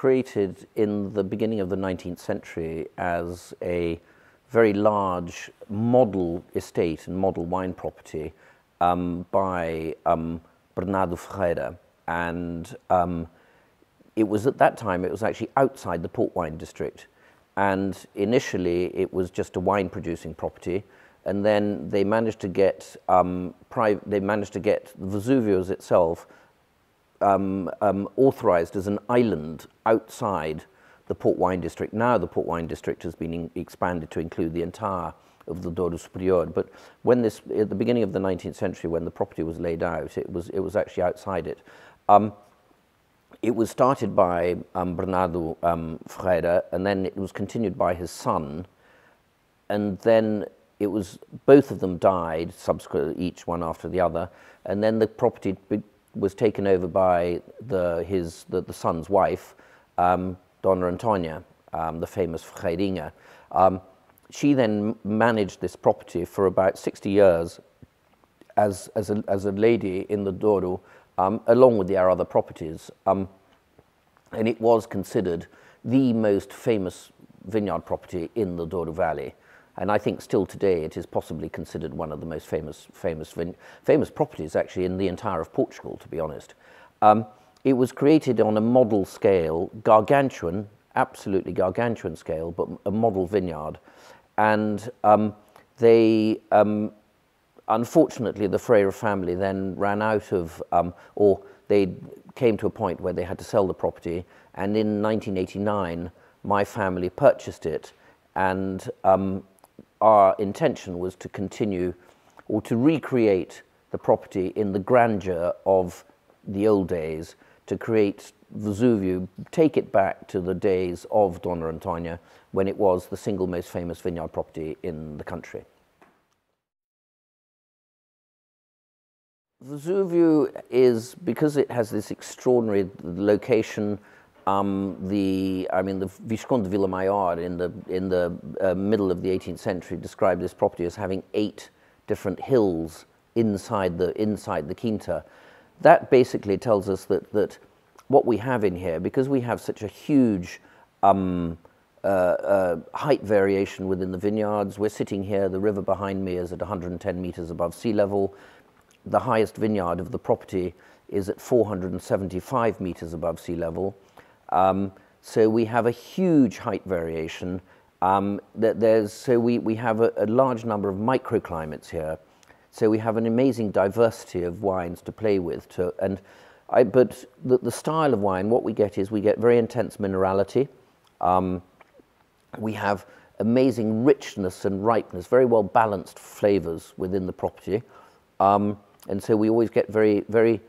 created in the beginning of the 19th century as a very large model estate and model wine property by Bernardo Ferreira. And it was at that time, it was actually outside the port wine district. And initially it was just a wine producing property. And then they managed to get, Vesuvios itself authorized as an island outside the port wine district. Now the port wine district has been expanded to include the entire of the Douro Superior. But when this, at the beginning of the 19th century, when the property was laid out, it was actually outside it. It was started by Bernardo Ferreira, and then it was continued by his son, and then it was, both of them died subsequently, each one after the other, and then the property was taken over by the son's wife, Dona Antonia, the famous Ferreirinha. She then managed this property for about 60 years as a lady in the Douro, along with their other properties. And it was considered the most famous vineyard property in the Douro Valley. And I think still today it is possibly considered one of the most famous properties actually in the entire of Portugal, to be honest. It was created on a model scale, gargantuan, absolutely gargantuan scale, but a model vineyard. And unfortunately, the Ferreira family then ran out of, or they came to a point where they had to sell the property. And in 1989, my family purchased it, and our intention was to continue or to recreate the property in the grandeur of the old days, to create Vesuvio, take it back to the days of Dona Antonia, when it was the single most famous vineyard property in the country. Vesuvio is, because it has this extraordinary location, the Visconde de Vila Maior in the middle of the 18th century described this property as having 8 different hills inside the Quinta. That basically tells us that what we have in here, because we have such a huge height variation within the vineyards. We're sitting here, the river behind me is at 110 meters above sea level. The highest vineyard of the property is at 475 meters above sea level. So we have a huge height variation. We have a large number of microclimates here. So we have an amazing diversity of wines to play with. But the style of wine, what we get is we get very intense minerality. We have amazing richness and ripeness, very well balanced flavors within the property. And so we always get very, very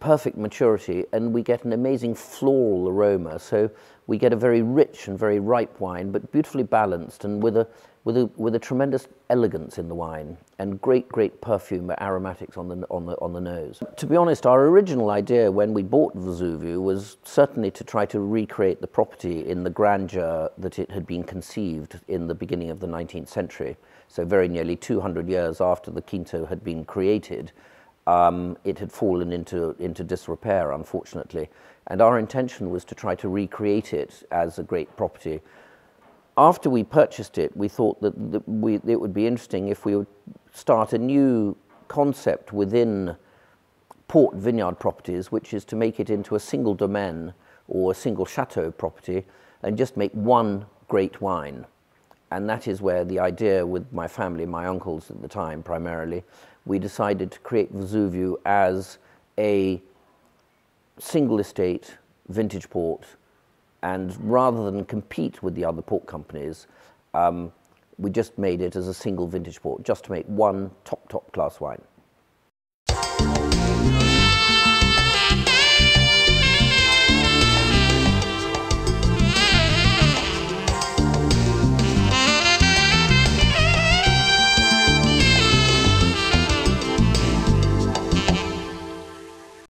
perfect maturity, and we get an amazing floral aroma. So we get a very rich and very ripe wine, but beautifully balanced and with a tremendous elegance in the wine, and great perfume, aromatics on the nose. To be honest, our original idea when we bought Vesuvio was certainly to try to recreate the property in the grandeur that it had been conceived in the beginning of the 19th century. So very nearly 200 years after the Quinta had been created, it had fallen into disrepair, unfortunately. And our intention was to try to recreate it as a great property. After we purchased it, we thought that it would be interesting if we would start a new concept within port vineyard properties, which is to make it into a single domain or a single chateau property and just make one great wine. And that is where the idea with my family, my uncles at the time primarily, we decided to create Vesuvio as a single estate vintage port. And rather than compete with the other port companies, we just made it as a single vintage port, just to make one top class wine.